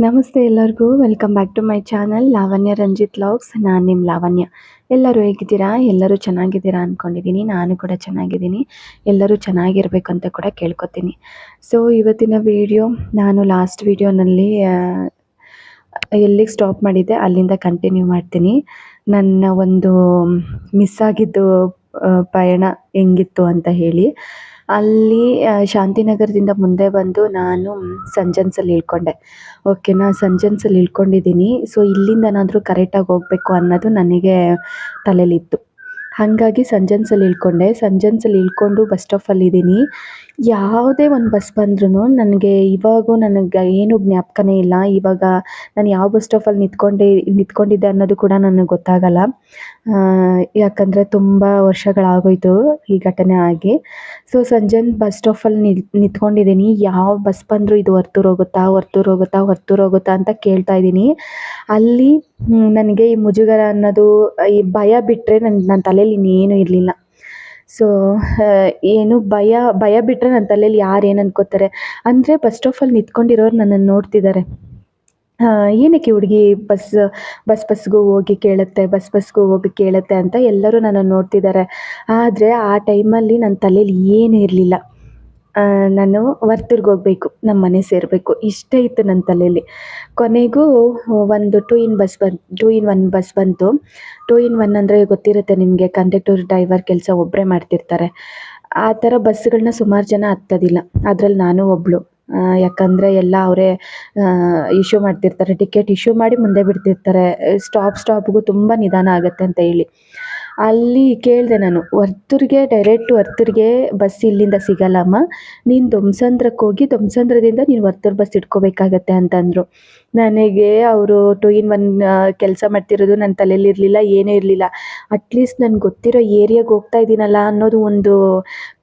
ನಮಸ್ತೆ ಎಲ್ಲರಿಗೂ. Welcome back to my channel Lavanya Ranjith vlogs. ನಾನು ನಿಮ್ಮ ಲಾವಣ್ಯ. ಎಲ್ಲರೂ ಹೇಗಿದ್ದೀರಾ? ಎಲ್ಲರೂ ಚೆನ್ನಾಗಿದ್ದೀರಾ ಅಂದ್ಕೊಂಡಿದ್ದೀನಿ. ನಾನು ಕೂಡ ಚೆನ್ನಾಗಿದ್ದೀನಿ. ಎಲ್ಲರೂ ಚೆನ್ನಾಗಿರಬೇಕು ಅಂತ ಕೂಡ ಕೇಳ್ಕೊತೀನಿ. ಸೊ ಇವತ್ತಿನ ವಿಡಿಯೋ ನಾನು ಲಾಸ್ಟ್ ವಿಡಿಯೋನಲ್ಲಿ ಎಲ್ಲಿಗೆ ಸ್ಟಾಪ್ ಮಾಡಿದ್ದೆ ಅಲ್ಲಿಂದ ಕಂಟಿನ್ಯೂ ಮಾಡ್ತೀನಿ. ನನ್ನ ಒಂದು ಮಿಸ್ ಆಗಿದ್ದು ಪಯಣ ಹೆಂಗಿತ್ತು ಅಂತ ಹೇಳಿ. ಅಲ್ಲಿ ಶಾಂತಿನಗರದಿಂದ ಮುಂದೆ ಬಂದು ನಾನು ಸಂಜನ್ಸಲ್ಲಿ ಇಳ್ಕೊಂಡೆ. ಓಕೆನಾ, ಸಂಜನ್ಸಲ್ಲಿ ಇಳ್ಕೊಂಡಿದ್ದೀನಿ. ಸೊ ಇಲ್ಲಿಂದನಾದರೂ ಕರೆಕ್ಟಾಗಿ ಹೋಗಬೇಕು ಅನ್ನೋದು ನನಗೆ ತಲೆಯಲ್ಲಿತ್ತು. ಹಾಗಾಗಿ ಸಂಜನ್ಸಲ್ಲಿ ಇಳ್ಕೊಂಡೆ. ಸಂಜನ್ಸಲ್ಲಿ ಇಳ್ಕೊಂಡು ಬಸ್ ಸ್ಟಾಪಲ್ಲಿದ್ದೀನಿ. ಯಾವುದೇ ಒಂದು ಬಸ್ ಬಂದ್ರೂ ನನಗೆ ಇವಾಗೂ ನನಗೆ ಏನೂ ಜ್ಞಾಪಕನೇ ಇಲ್ಲ. ಇವಾಗ ನಾನು ಯಾವ ಬಸ್ ಸ್ಟಾಪಲ್ಲಿ ನಿಂತ್ಕೊಂಡಿದ್ದೆ ಅನ್ನೋದು ಕೂಡ ನನಗೆ ಗೊತ್ತಾಗಲ್ಲ. ಯಾಕಂದರೆ ತುಂಬ ವರ್ಷಗಳಾಗೋಯ್ತು ಈ ಘಟನೆ ಆಗಿ. ಸೊ ಸಂಜನ್ ಬಸ್ ಸ್ಟಾಪಲ್ಲಿ ನಿಂತ್ಕೊಂಡಿದ್ದೀನಿ. ಯಾವ ಬಸ್ ಬಂದರೂ ಇದು ಹೊರ್ತೂರು ಹೋಗುತ್ತಾ ಅಂತ ಕೇಳ್ತಾ ಇದ್ದೀನಿ. ಅಲ್ಲಿ ನನಗೆ ಈ ಮುಜುಗರ ಅನ್ನೋದು, ಈ ಭಯ ಬಿಟ್ಟರೆ ನನ್ನ ತಲೆಯಲ್ಲಿ ಇನ್ನೇನು ಇರಲಿಲ್ಲ. ಸೊ ಏನು ಭಯ ಬಿಟ್ಟರೆ ನನ್ನ ತಲೆಯಲ್ಲಿ ಯಾರು ಏನು ಅನ್ಕೋತಾರೆ ಅಂದರೆ, ಬಸ್ ಸ್ಟಾಪಲ್ಲಿ ನಿಂತ್ಕೊಂಡಿರೋರು ನನ್ನನ್ನು ನೋಡ್ತಿದ್ದಾರೆ. ಏನಕ್ಕೆ ಹುಡುಗಿ ಬಸ್ಗೂ ಹೋಗಿ ಕೇಳುತ್ತೆ ಅಂತ ಎಲ್ಲರೂ ನನ್ನನ್ನು ನೋಡ್ತಿದ್ದಾರೆ. ಆದರೆ ಆ ಟೈಮಲ್ಲಿ ನನ್ನ ತಲೆಯಲ್ಲಿ ಏನೂ ಇರಲಿಲ್ಲ. ನಾನು ವರ್ತೂರ್ಗೆ ಹೋಗಬೇಕು, ನಮ್ಮ ಮನೆ ಸೇರಬೇಕು, ಇಷ್ಟೇ ಇತ್ತು ನನ್ನ ತಲೆಯಲ್ಲಿ. ಕೊನೆಗೂ ಒಂದು 2 in 1 ಬಸ್ ಬಂತು. 2 in 1 ಅಂದರೆ ಗೊತ್ತಿರುತ್ತೆ ನಿಮಗೆ, ಕಂಡಕ್ಟರ್ ಡ್ರೈವರ್ ಕೆಲಸ ಒಬ್ಬರೇ ಮಾಡ್ತಿರ್ತಾರೆ. ಆ ಥರ ಬಸ್ಸುಗಳನ್ನ ಸುಮಾರು ಜನ ಹತ್ತೋದಿಲ್ಲ. ಅದರಲ್ಲಿ ನಾನು ಒಬ್ಬಳು. ಯಾಕಂದರೆ ಎಲ್ಲ ಅವರೇ ಇಶ್ಯೂ ಮಾಡ್ತಿರ್ತಾರೆ, ಟಿಕೆಟ್ ಇಶ್ಯೂ ಮಾಡಿ ಮುಂದೆ ಬಿಡ್ತಿರ್ತಾರೆ. ಸ್ಟಾಪ್ಗೂ ತುಂಬ ನಿಧಾನ ಆಗುತ್ತೆ ಅಂತ ಹೇಳಿ. ಅಲ್ಲಿ ಕೇಳಿದೆ ನಾನು, ಡೈರೆಕ್ಟ್ ವರ್ತೂರಿಗೆ ಬಸ್ ಇಲ್ಲಿಂದ ಸಿಗಲ್ಲಮ್ಮ, ನೀನು ದೊಮ್ಸಂದ್ರಕ್ಕೆ ಹೋಗಿ ದೊಮ್ಸಂದ್ರದಿಂದ ನೀನು ವರ್ತೂರು ಬಸ್ ಇಟ್ಕೋಬೇಕಾಗತ್ತೆ ಅಂತಂದರು. ನನಗೆ ಅವರು 2 in 1 ಕೆಲಸ ಮಾಡ್ತಿರೋದು ನನ್ನ ತಲೆಯಲ್ಲಿ ಇರಲಿಲ್ಲ, ಏನೂ ಇರಲಿಲ್ಲ. ಅಟ್ಲೀಸ್ಟ್ ನನಗೆ ಗೊತ್ತಿರೋ ಏರಿಯಾಗೆ ಹೋಗ್ತಾ ಇದ್ದೀನಲ್ಲ ಅನ್ನೋದು ಒಂದು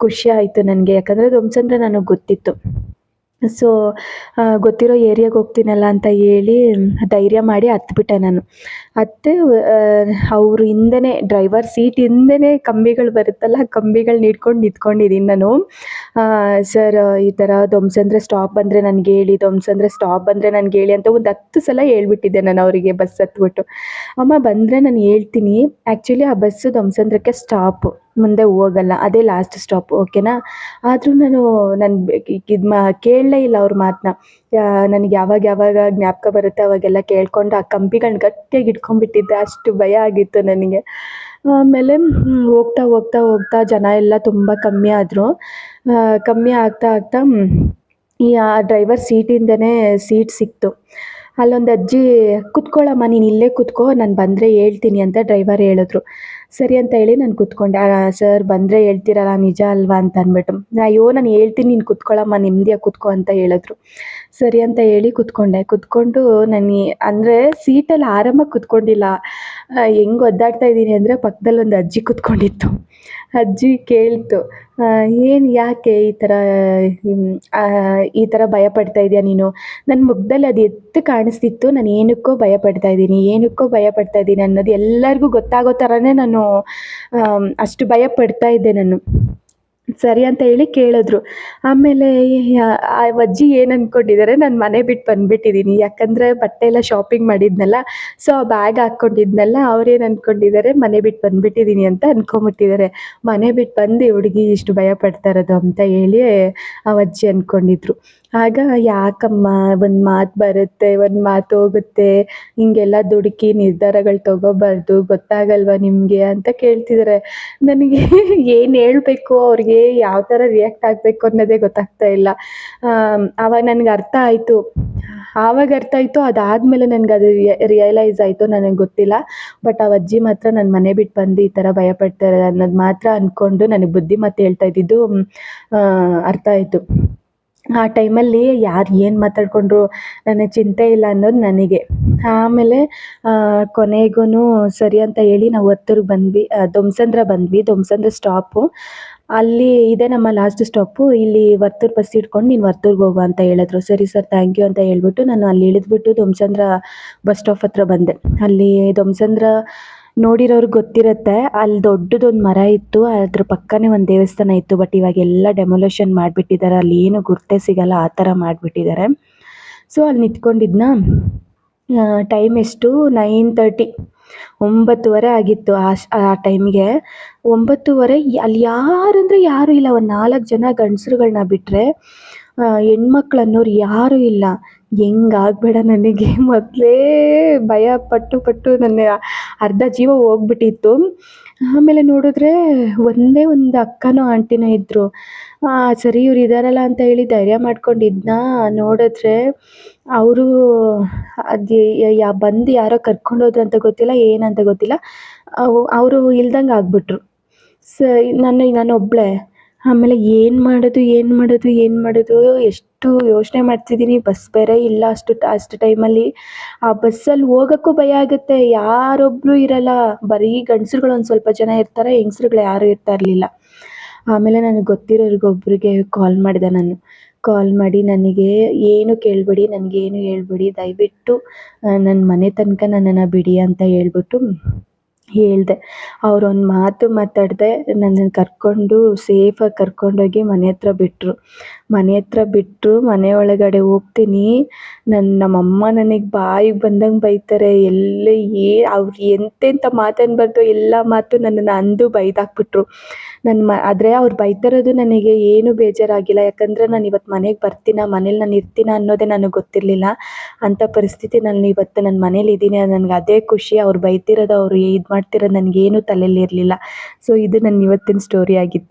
ಖುಷಿ ಆಯಿತು ನನಗೆ. ಯಾಕಂದರೆ ದೊಮ್ಸಂದ್ರ ನನಗೆ ಗೊತ್ತಿತ್ತು. ಸೊ ಗೊತ್ತಿರೋ ಏರಿಯಾಗೆ ಹೋಗ್ತೀನಲ್ಲ ಅಂತ ಹೇಳಿ ಧೈರ್ಯ ಮಾಡಿ ಹತ್ಬಿಟ್ಟೆ ನಾನು. ಅವ್ರ ಹಿಂದೆನೇ, ಡ್ರೈವರ್ ಸೀಟ್ ಹಿಂದೆನೇ ಕಂಬಿಗಳು ಬರುತ್ತಲ್ಲ, ಕಂಬಿಗಳನ್ನ ಹಿಡ್ಕೊಂಡು ನಿಂತ್ಕೊಂಡಿದ್ದೀನಿ ನಾನು. ಸರ್ ಈ ಥರ ದೊಮ್ಸಂದ್ರ ಸ್ಟಾಪ್ ಬಂದರೆ ನನಗೆ ಹೇಳಿ ಅಂತ ಒಂದು 10 ಸಲ ಹೇಳ್ಬಿಟ್ಟಿದ್ದೆ ನಾನು ಅವರಿಗೆ ಬಸ್ ಹತ್ಬಿಟ್ಟು. ಅಮ್ಮ ಬಂದರೆ ನಾನು ಹೇಳ್ತೀನಿ, ಆ್ಯಕ್ಚುಲಿ ಆ ಬಸ್ಸು ದೊಮ್ಸಂದ್ರಕ್ಕೆ ಸ್ಟಾಪು, ಮುಂದೆ ಹೋಗಲ್ಲ, ಅದೇ ಲಾಸ್ಟ್ ಸ್ಟಾಪ್, ಓಕೆನಾ. ಆದರೂ ನಾನು ಕೇಳಲೇ ಇಲ್ಲ ಅವ್ರ ಮಾತನ್ನ. ನನಗೆ ಯಾವಾಗ ಜ್ಞಾಪಕ ಬರುತ್ತೆ ಅವಾಗೆಲ್ಲ ಕೇಳ್ಕೊಂಡು ಆ ಕಂಬಿಗಳನ್ನ ಗಟ್ಟಿಯಾಗಿ ಹಿಡ್ಕೊಂಡ್ಬಿಟ್ಟಿದ್ದೆ, ಅಷ್ಟು ಭಯ ಆಗಿತ್ತು ನನಗೆ. ಆಮೇಲೆ ಹೋಗ್ತಾ ಜನ ಎಲ್ಲ ತುಂಬ ಕಮ್ಮಿ ಆದರು. ಕಮ್ಮಿ ಆಗ್ತಾ ಆ ಡ್ರೈವರ್ ಸೀಟಿಂದನೇ ಸೀಟ್ ಸಿಕ್ತು. ಅಲ್ಲೊಂದು ಅಜ್ಜಿ, "ಕೂತ್ಕೊಳ್ಳಮ್ಮ, ನೀನು ಇಲ್ಲೇ ಕೂತ್ಕೋ, ನಾನು ಬಂದರೆ ಹೇಳ್ತೀನಿ" ಅಂತ ಡ್ರೈವರ್ ಹೇಳಿದ್ರು. ಸರಿ ಅಂತ ಹೇಳಿ ನಾನು ಕೂತ್ಕೊಂಡೆ. ಸರ್ ಬಂದರೆ ಹೇಳ್ತೀರಲ್ಲ, ನಿಜ ಅಲ್ವಾ ಅಂತ ಅಂದ್ಬಿಟ್ಟು, ಅಯ್ಯೋ ನಾನು ಹೇಳ್ತೀನಿ, ನೀನು ಕೂತ್ಕೊಳ್ಳಮ್ಮ, ನೆಮ್ಮದಿಯಾಗಿ ಕೂತ್ಕೋ ಅಂತ ಹೇಳಿದ್ರು. ಸರಿ ಅಂತ ಹೇಳಿ ಕೂತ್ಕೊಂಡು ಅಂದರೆ ಸೀಟಲ್ಲಿ ಆರಾಮಾಗಿ ಕೂತ್ಕೊಂಡಿಲ್ಲ. ಹೆಂಗೆ ಒದ್ದಾಡ್ತಾ ಇದ್ದೀನಿ ಅಂದರೆ, ಪಕ್ಕದಲ್ಲಿ ಒಂದು ಅಜ್ಜಿ ಕೂತ್ಕೊಂಡಿತ್ತು. ಅಜ್ಜಿ ಕೇಳ್ತು, ಏನು, ಯಾಕೆ ಈ ಥರ ಭಯ ಪಡ್ತಾ ಇದೆಯಾ ನೀನು? ನನ್ನ ಮುಖದಲ್ಲಿ ಅದು ಎದ್ದು ಕಾಣಿಸ್ತಿತ್ತು. ನಾನು ಏನಕ್ಕೋ ಭಯ ಪಡ್ತಾ ಇದ್ದೀನಿ ಅನ್ನೋದು ಎಲ್ಲರಿಗೂ ಗೊತ್ತಾಗೋ ಥರನೇ ನಾನು ಅಷ್ಟು ಭಯ ಪಡ್ತಾ ಇದ್ದೆ ನಾನು. ಸರಿ ಅಂತ ಹೇಳಿ ಕೇಳಿದ್ರು. ಆಮೇಲೆ ಆ ಅಜ್ಜಿ ಏನು ಅಂದ್ಕೊಂಡಿದ್ದಾರೆ, ನಾನು ಮನೆ ಬಿಟ್ಟು ಬಂದುಬಿಟ್ಟಿದ್ದೀನಿ. ಯಾಕಂದರೆ ಬಟ್ಟೆ ಎಲ್ಲ ಶಾಪಿಂಗ್ ಮಾಡಿದ್ನಲ್ಲ, ಸೊ ಆ ಬ್ಯಾಗ್ ಹಾಕ್ಕೊಂಡಿದ್ನಲ್ಲ, ಅವ್ರೇನು ಅಂದ್ಕೊಂಡಿದ್ದಾರೆ, ಮನೆ ಬಿಟ್ಟು ಬಂದುಬಿಟ್ಟಿದ್ದೀನಿ ಅಂತ ಅಂದ್ಕೊಂಬಿಟ್ಟಿದ್ದಾರೆ. ಮನೆ ಬಿಟ್ಟು ಬಂದು ಈ ಹುಡುಗಿ ಇಷ್ಟು ಭಯ ಪಡ್ತಾ ಇರೋದು ಅಂತ ಹೇಳಿ ಆ ಅಜ್ಜಿ ಅಂದ್ಕೊಂಡಿದ್ರು. ಆಗ, ಯಾಕಮ್ಮ, ಒಂದು ಮಾತು ಬರುತ್ತೆ, ಒಂದು ಮಾತು ಹೋಗುತ್ತೆ, ಹಿಂಗೆಲ್ಲ ದುಡುಕಿ ನಿರ್ಧಾರಗಳು ತೊಗೋಬಾರ್ದು, ಗೊತ್ತಾಗಲ್ವಾ ನಿಮಗೆ ಅಂತ ಕೇಳ್ತಿದ್ದಾರೆ. ನನಗೆ ಏನು ಹೇಳಬೇಕು, ಅವ್ರಿಗೆ ಯಾವ ಥರ ರಿಯಾಕ್ಟ್ ಆಗಬೇಕು ಅನ್ನೋದೇ ಗೊತ್ತಾಗ್ತಾ ಇಲ್ಲ. ಆವಾಗ ನನಗೆ ಅರ್ಥ ಆಯಿತು. ಅದಾದಮೇಲೆ ನನಗೆ ಅದು ರಿಯಲೈಸ್ ಆಯಿತು, ನನಗೆ ಗೊತ್ತಿಲ್ಲ. ಬಟ್ ಆ ಅಜ್ಜಿ ಮಾತ್ರ ನನ್ನ ಮನೆ ಬಿಟ್ಟು ಬಂದು ಈ ಥರ ಭಯ ಪಡ್ತಾರೆ ಅನ್ನೋದು ಮಾತ್ರ ಅಂದ್ಕೊಂಡು ನನಗೆ ಬುದ್ಧಿಮಾತು ಹೇಳ್ತಾ ಇದ್ದಿದ್ದು ಅರ್ಥ ಆಯಿತು. ಆ ಟೈಮಲ್ಲಿ ಯಾರು ಏನು ಮಾತಾಡಿಕೊಂಡ್ರು ನನಗೆ ಚಿಂತೆ ಇಲ್ಲ ಅನ್ನೋದು ನನಗೆ. ಆಮೇಲೆ ಕೊನೆಗೂ ಸರಿ ಅಂತ ಹೇಳಿ ನಾವು ವರ್ತೂರಿಗೆ ಬಂದ್ವಿ. ದೊಮ್ಸಂದ್ರ ಸ್ಟಾಪು. ಅಲ್ಲಿ ಇದೆ ನಮ್ಮ ಲಾಸ್ಟ್ ಸ್ಟಾಪು, ಇಲ್ಲಿ ವರ್ತೂರು ಬಸ್ ಹಿಡ್ಕೊಂಡು ನೀನು ವರ್ತೂರಿಗೆ ಹೋಗು ಅಂತ ಹೇಳಿದ್ರು. ಸರಿ ಸರ್, ಥ್ಯಾಂಕ್ ಯು ಅಂತ ಹೇಳ್ಬಿಟ್ಟು ನಾನು ಅಲ್ಲಿ ಇಳಿದ್ಬಿಟ್ಟು ದೊಮ್ಸಂದ್ರ ಬಸ್ ಸ್ಟಾಪ್ ಹತ್ರ ಬಂದೆ. ಅಲ್ಲಿ ದೊಮ್ಸಂದ್ರ ನೋಡಿರೋರ್ಗೆ ಗೊತ್ತಿರುತ್ತೆ, ಅಲ್ಲಿ ದೊಡ್ಡದೊಂದು ಮರ ಇತ್ತು, ಅದ್ರ ಪಕ್ಕನೇ ಒಂದು ದೇವಸ್ಥಾನ ಇತ್ತು. ಬಟ್ ಇವಾಗೆಲ್ಲ ಡೆಮೊಲೇಷನ್ ಮಾಡಿಬಿಟ್ಟಿದ್ದಾರೆ, ಅಲ್ಲಿ ಏನು ಗುರ್ತೇ ಸಿಗಲ್ಲ, ಆ ಥರ ಮಾಡಿಬಿಟ್ಟಿದ್ದಾರೆ. ಸೊ ಅಲ್ಲಿ ನಿಂತ್ಕೊಂಡಿದ್ನಾ, ಟೈಮ್ ಎಷ್ಟು 9:30, 9:30 ಆಗಿತ್ತು ಆ ಟೈಮ್ಗೆ. 9:30 ಅಲ್ಲಿ ಯಾರಂದರೆ ಯಾರೂ ಇಲ್ಲ. ಒಂದು 4 ಜನ ಗಂಡಸ್ರುಗಳ್ನ ಬಿಟ್ಟರೆ ಹೆಣ್ಮಕ್ಳು ಅನ್ನೋರು ಯಾರೂ ಇಲ್ಲ. ಹೆಂಗಾಗ್ಬೇಡ ನನಗೆ ಮೊದಲೇ ಭಯ ಪಟ್ಟು ನನ್ನ ಅರ್ಧ ಜೀವ ಹೋಗ್ಬಿಟ್ಟಿತ್ತು. ಆಮೇಲೆ ನೋಡಿದ್ರೆ ಒಂದೇ ಒಂದು ಅಕ್ಕನೋ ಆಂಟಿನೋ ಇದ್ದರು. ಸರಿ ಇವ್ರು ಇದ್ದಾರಲ್ಲ ಅಂತ ಹೇಳಿ ಧೈರ್ಯ ಮಾಡ್ಕೊಂಡಿದ್ನಾ, ನೋಡಿದ್ರೆ ಅವರು ಅದು ಬಂದು ಯಾರೋ ಕರ್ಕೊಂಡೋದ್ರು ಅಂತ ಗೊತ್ತಿಲ್ಲ, ಏನಂತ ಗೊತ್ತಿಲ್ಲ. ಅವರು ಇಲ್ದಂಗೆ ಆಗ್ಬಿಟ್ರು. ನಾನೊಬ್ಬಳೇ. ಆಮೇಲೆ ಏನು ಮಾಡೋದು ಎಷ್ಟು ಯೋಚನೆ ಮಾಡ್ತಿದ್ದೀನಿ. ಬಸ್ ಬೇರೆ ಇಲ್ಲ ಅಷ್ಟು ಟೈಮಲ್ಲಿ. ಆ ಬಸ್ಸಲ್ಲಿ ಹೋಗೋಕ್ಕೂ ಭಯ ಆಗುತ್ತೆ. ಯಾರೊಬ್ಬರು ಇರಲ್ಲ, ಬರೀ ಗಂಡಸ್ರುಗಳು ಒಂದು ಸ್ವಲ್ಪ ಜನ ಇರ್ತಾರೆ, ಹೆಂಗಸ್ರುಗಳು ಯಾರೂ ಇರ್ತಾ ಇರಲಿಲ್ಲ. ಆಮೇಲೆ ನನಗೆ ಗೊತ್ತಿರೋರಿಗೊಬ್ರಿಗೆ ಕಾಲ್ ಮಾಡಿದೆ ನಾನು. ಕಾಲ್ ಮಾಡಿ, ನನಗೆ ಏನು ಕೇಳಬೇಡಿ, ನನಗೇನು ಹೇಳ್ಬೇಡಿ, ದಯವಿಟ್ಟು ನನ್ನ ಮನೆ ತನಕ ನನ್ನನ್ನು ಬಿಡಿ ಅಂತ ಹೇಳ್ಬಿಟ್ಟು ಹೇಳಿದೆ. ಅವರೊಂದು ಮಾತು ಮಾತಾಡದೆ ನನ್ನನ್ನು ಕರ್ಕೊಂಡು ಸೇಫಾಗಿ ಕರ್ಕೊಂಡೋಗಿ ಮನೆ ಹತ್ರ ಬಿಟ್ಟರು. ಮನೆ ಒಳಗಡೆ ಹೋಗ್ತೀನಿ, ನಮ್ಮಮ್ಮ ನನಗೆ ಬಾಯಿಗೆ ಬಂದಂಗೆ ಬೈತಾರೆ. ಅವ್ರು ಎಂತೆಂಥ ಮಾತು ಅನ್ಬಾರ್ದು ಎಲ್ಲ ಮಾತು ನನ್ನನ್ನು ಅಂದು ಬೈದಾಕ್ಬಿಟ್ರು. ಆದರೆ ಅವ್ರು ಬೈತಿರೋದು ನನಗೆ ಏನೂ ಬೇಜಾರಾಗಿಲ್ಲ. ಯಾಕಂದರೆ ನಾನು ಇವತ್ತು ಮನೆಗೆ ಬರ್ತೀನಾ, ಮನೇಲಿ ನಾನು ಇರ್ತೀನಾ ಅನ್ನೋದೇ ನನಗೆ ಗೊತ್ತಿರಲಿಲ್ಲ. ಅಂಥ ಪರಿಸ್ಥಿತಿನಲ್ಲಿ ಇವತ್ತು ನಾನು ಮನೇಲಿ ಇದ್ದೀನಿ, ನನಗೆ ಅದೇ ಖುಷಿ. ಅವ್ರು ಬೈತಿರೋದು, ಅವ್ರು ಇದು ಮಾಡ್ತಿರೋದು ನನಗೇನು ತಲೇಲಿ ಇರಲಿಲ್ಲ. ಸೊ ಇದು ನನ್ನ ಇವತ್ತಿನ ಸ್ಟೋರಿ ಆಗಿತ್ತು.